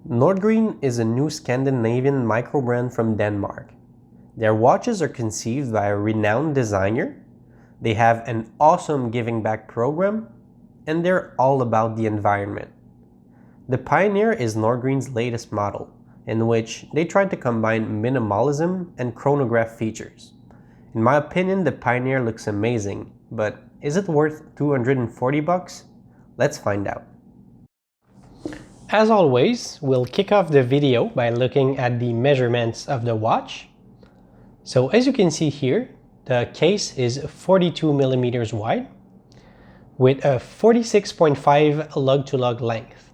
Nordgreen is a new Scandinavian microbrand from Denmark. Their watches are conceived by a renowned designer, they have an awesome giving back program, and they're all about the environment. The Pioneer is Nordgreen's latest model, in which they tried to combine minimalism and chronograph features. In my opinion, the Pioneer looks amazing, but is it worth $240? Let's find out. As always, we'll kick off the video by looking at the measurements of the watch. So as you can see here, the case is 42 millimeters wide with a 46.5 lug-to-lug length.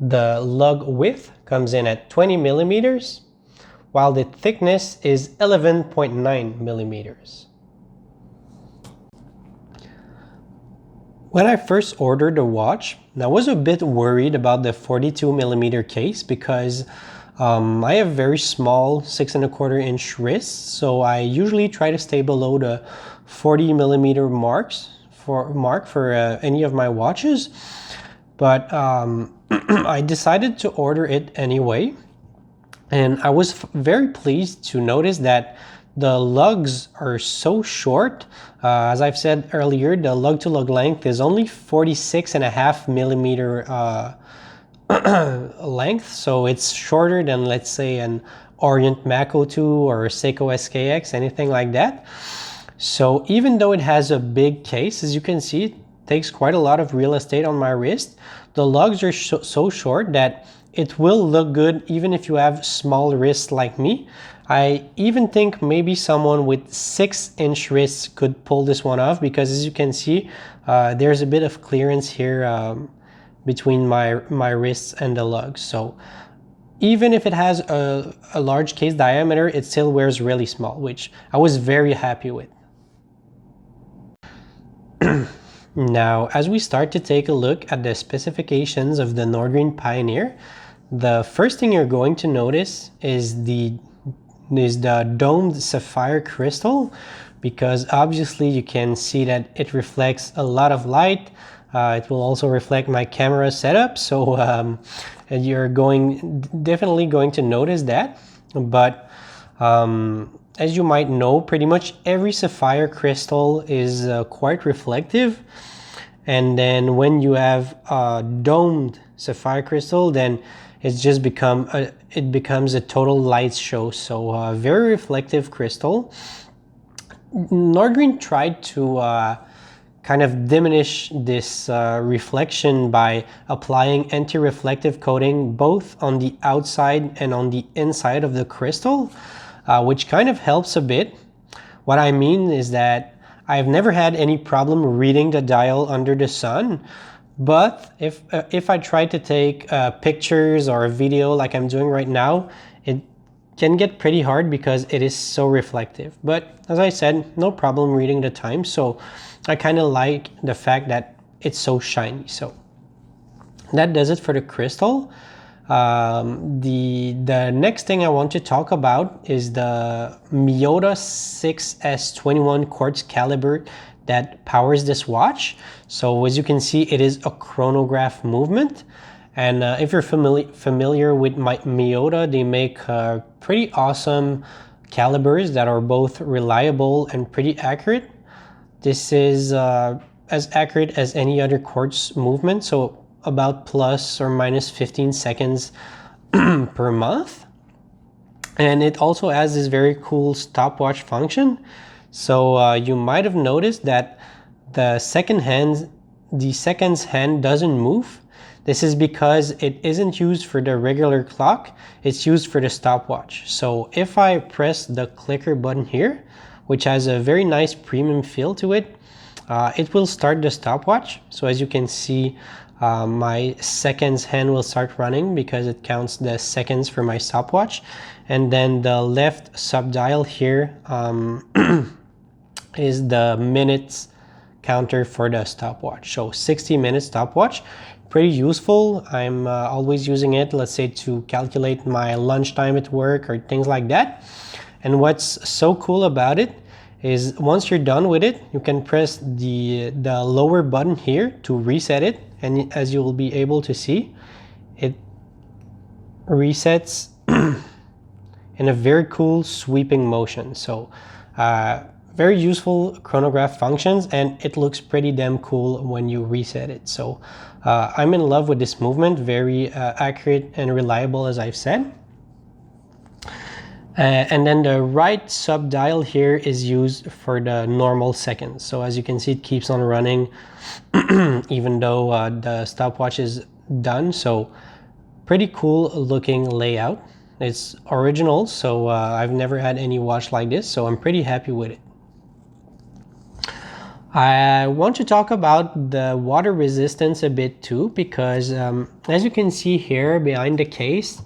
The lug width comes in at 20 millimeters, while the thickness is 11.9 millimeters. When I first ordered the watch, I was a bit worried about the 42 millimeter case because I have very small 6¼ inch wrists, so I usually try to stay below the 40 millimeter mark for any of my watches. But I decided to order it anyway, and I was very pleased to notice that the lugs are so short. As I've said earlier, the lug-to-lug length is only 46.5 millimeter length, so it's shorter than, let's say, an Orient Mako 2 or a Seiko SKX, anything like that. So even though it has a big case, as you can see, it takes quite a lot of real estate on my wrist. The lugs are so short that it will look good even if you have small wrists like me. I even think maybe someone with 6-inch wrists could pull this one off, because as you can see, there's a bit of clearance here between my wrists and the lugs. So even if it has a large case diameter, it still wears really small, which I was very happy with. Now, as we start to take a look at the specifications of the Nordgreen Pioneer, the first thing you're going to notice is the domed sapphire crystal, because obviously you can see that it reflects a lot of light. It will also reflect my camera setup, so you're definitely going to notice that. But as you might know, pretty much every sapphire crystal is quite reflective, and then when you have a domed sapphire crystal, then it's just it becomes a total light show. So very reflective crystal. Nordgreen tried to kind of diminish this reflection by applying anti-reflective coating both on the outside and on the inside of the crystal, which kind of helps a bit. What I mean is that I've never had any problem reading the dial under the sun, but if I try to take pictures or a video like I'm doing right now, it can get pretty hard because it is so reflective. But as I said, no problem reading the time, so I kind of like the fact that it's so shiny. So that does it for the crystal. The next thing I want to talk about is the Miyota 6S21 quartz caliber that powers this watch. So as you can see, it is a chronograph movement, and if you're familiar with Miyota, they make pretty awesome calibers that are both reliable and pretty accurate. This is as accurate as any other quartz movement, so about plus or minus 15 seconds per month. And it also has this very cool stopwatch function. So you might have noticed that the seconds hand doesn't move. This is because it isn't used for the regular clock, it's used for the stopwatch. So if I press the clicker button here, which has a very nice premium feel to it, it will start the stopwatch. So as you can see, my seconds hand will start running because it counts the seconds for my stopwatch. And then the left subdial here is the minutes counter for the stopwatch. So 60-minute stopwatch, pretty useful. I'm always using it, let's say, to calculate my lunchtime at work or things like that. And what's so cool about it is once you're done with it, you can press the lower button here to reset it, and as you will be able to see, it resets in a very cool sweeping motion. So very useful chronograph functions, and it looks pretty damn cool when you reset it. So I'm in love with this movement, very accurate and reliable, as I've said. And then the right sub dial here is used for the normal seconds. So as you can see, it keeps on running even though the stopwatch is done. So pretty cool looking layout. It's original, so I've never had any watch like this, so I'm pretty happy with it. I want to talk about the water resistance a bit too, because as you can see here behind the case,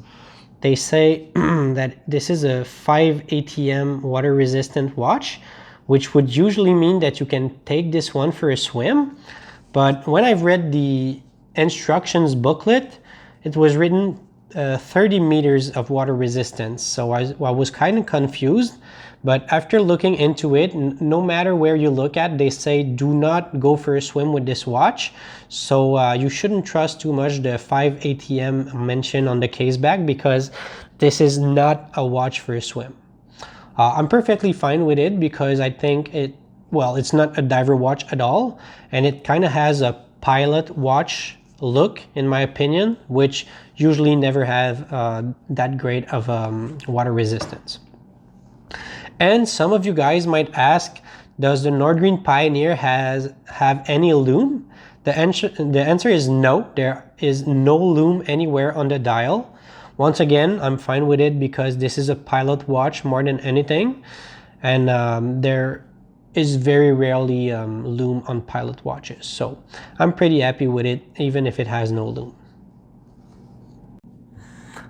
they say that this is a 5 ATM water resistant watch, which would usually mean that you can take this one for a swim. But when I've read the instructions booklet, it was written 30 meters of water resistance. So I was kind of confused, but after looking into it, no matter where you look at, they say do not go for a swim with this watch. So you shouldn't trust too much the 5 ATM mentioned on the case back, because this is not a watch for a swim. I'm perfectly fine with it because I think it's not a diver watch at all, and it kind of has a pilot watch look, in my opinion, which usually never have that great of water resistance. And some of you guys might ask, does the Nordgreen Pioneer have any lume? The answer is no. There is no lume anywhere on the dial. Once again, I'm fine with it because this is a pilot watch more than anything, and there is very rarely lume on pilot watches. So I'm pretty happy with it, even if it has no lume.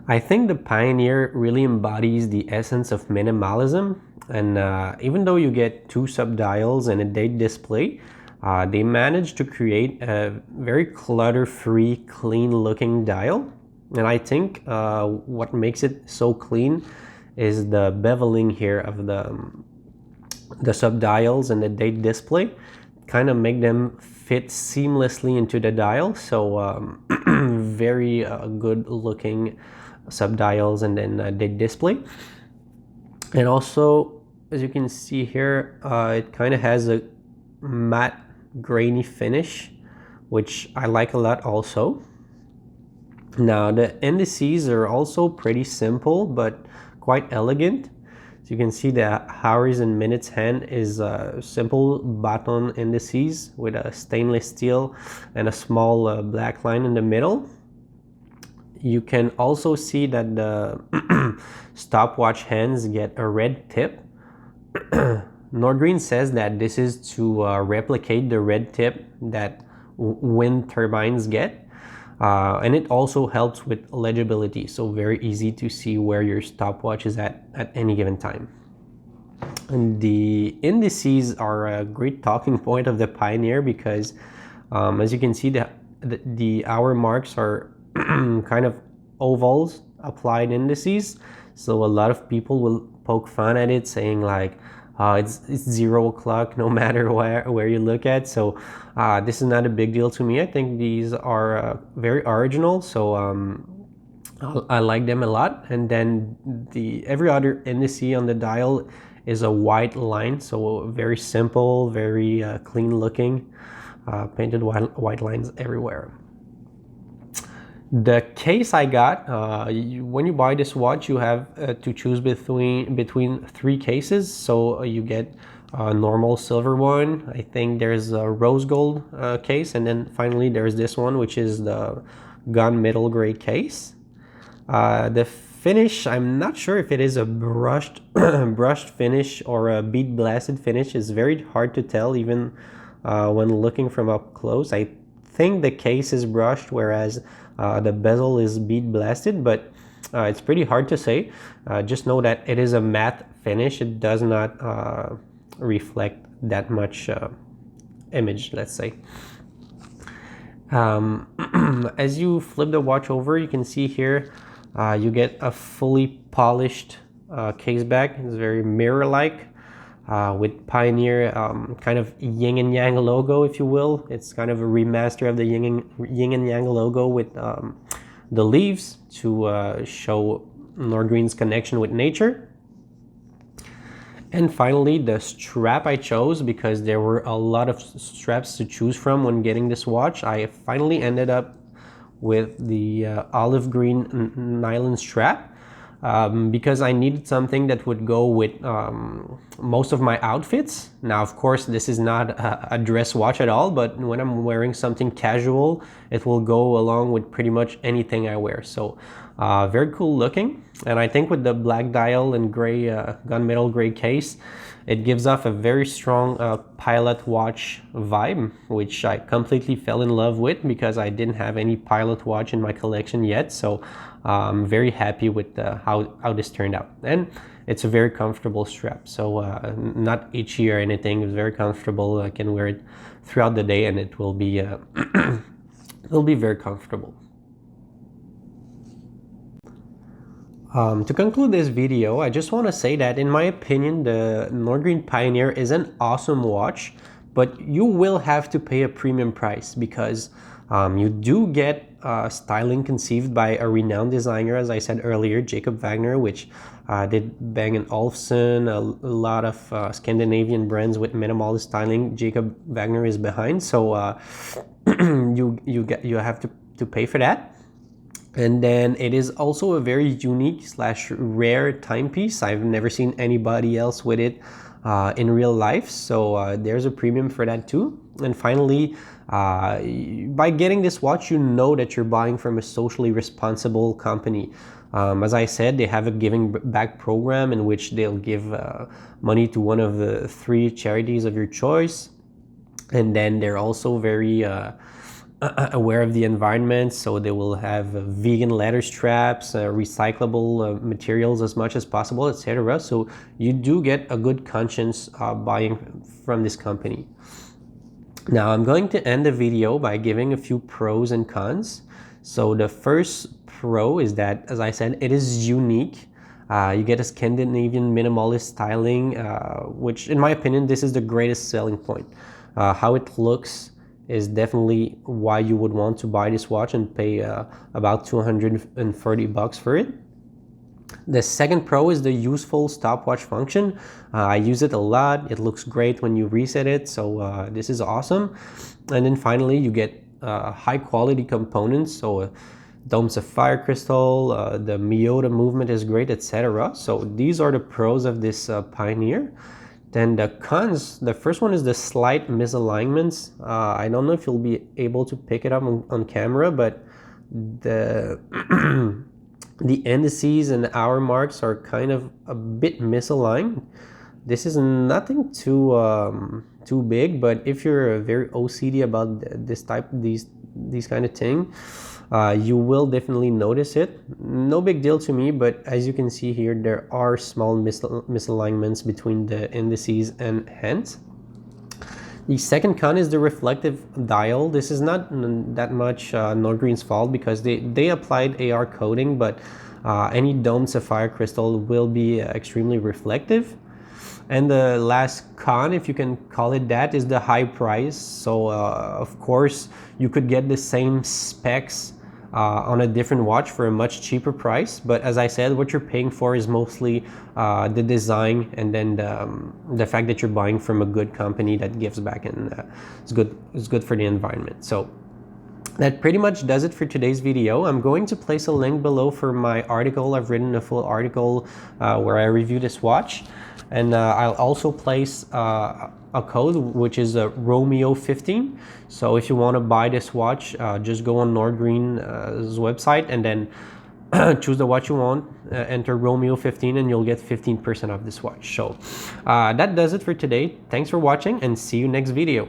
I think the Pioneer really embodies the essence of minimalism, and even though you get 2 subdials and a date display, they managed to create a very clutter-free, clean-looking dial. And I think what makes it so clean is the beveling here of the subdials and the date display. Kind of make them fit seamlessly into the dial. So very good looking subdials and then date display. And also, as you can see here, it kind of has a matte grainy finish, which I like a lot also. Now the indices are also pretty simple but quite elegant. So you can see the hours and minutes hand is a simple button indices with a stainless steel and a small black line in the middle. You can also see that the stopwatch hands get a red tip. Nordgreen says that this is to replicate the red tip that wind turbines get. And it also helps with legibility, so very easy to see where your stopwatch is at any given time. And the indices are a great talking point of the Pioneer because as you can see, the hour marks are kind of ovals applied indices, so a lot of people will poke fun at it, saying like it's 0 o'clock no matter where you look at. So this is not a big deal to me. I think these are very original, so I like them a lot. And then every other indice on the dial is a white line, so very simple, very clean looking, painted white lines everywhere. The case I got, when you buy this watch, you have to choose between 3 cases. So you get a normal silver one, I think there's a rose gold case, and then finally there's this one, which is the gun middle grade case. The finish, I'm not sure if it is a brushed finish or a bead blasted finish. It's very hard to tell even when looking from up close. I think the case is brushed, whereas the bezel is bead blasted, but it's pretty hard to say. Just know that it is a matte finish. It does not reflect that much image, let's say. As you flip the watch over, you can see here you get a fully polished case back. It's very mirror-like with Pioneer kind of yin and yang logo, if you will. It's kind of a remaster of the yin and yang logo with the leaves to show Nordgreen's connection with nature. And finally, the strap I chose, because there were a lot of straps to choose from when getting this watch. I finally ended up with the olive green nylon strap because I needed something that would go with most of my outfits. Now, of course, this is not a dress watch at all, but when I'm wearing something casual, it will go along with pretty much anything I wear. So very cool looking. And I think with the black dial and gray gunmetal gray case, it gives off a very strong pilot watch vibe, which I completely fell in love with because I didn't have any pilot watch in my collection yet. So I'm very happy with how this turned out. And it's a very comfortable strap, so not itchy or anything. It's very comfortable. I can wear it throughout the day and it will be it'll be very comfortable. To conclude this video, I just want to say that in my opinion, the Nordgreen Pioneer is an awesome watch, but you will have to pay a premium price because you do get styling conceived by a renowned designer, as I said earlier, Jacob Wagner, which did Bang & Olufsen, a lot of Scandinavian brands with minimalist styling. Jacob Wagner is behind, so you have to pay for that. And then it is also a very unique / rare timepiece. I've never seen anybody else with it in real life, so there's a premium for that too. And finally, by getting this watch, you know that you're buying from a socially responsible company. As I said, they have a giving back program in which they'll give money to one of the 3 charities of your choice. And then they're also very aware of the environment, so they will have vegan leather straps, recyclable materials as much as possible, etc. So you do get a good conscience buying from this company. Now I'm going to end the video by giving a few pros and cons. So the first pro is that, as I said, it is unique. You get a Scandinavian minimalist styling, which in my opinion, this is the greatest selling point. How it looks is definitely why you would want to buy this watch and pay about $240 for it. The second pro is the useful stopwatch function. I use it a lot. It looks great when you reset it, so this is awesome. And then finally, you get high quality components, so dome sapphire crystal, the Miyota movement is great, etc. So these are the pros of this Pioneer. Then the cons, the first one is the slight misalignments. I don't know if you'll be able to pick it up on camera, but the the indices and hour marks are kind of a bit misaligned. This is nothing too big, but if you're very OCD about these kind of thing, you will definitely notice it. No big deal to me, but as you can see here, there are small misalignments between the indices and hands. The second con is the reflective dial. This is not that much Nordgreen's fault because they applied AR coating, but any domed sapphire crystal will be extremely reflective. And the last con, if you can call it that, is the high price. So of course you could get the same specs on a different watch for a much cheaper price, but as I said, what you're paying for is mostly the design and then the fact that you're buying from a good company that gives back, and it's good for the environment. So that pretty much does it for today's video. I'm going to place a link below for my article. I've written a full article where I review this watch, and I'll also place a code which is Romeo 15. So if you want to buy this watch, just go on Nordgreen's website and then choose the watch you want, enter Romeo 15, and you'll get 15% off this watch. So that does it for today. Thanks for watching and see you next video.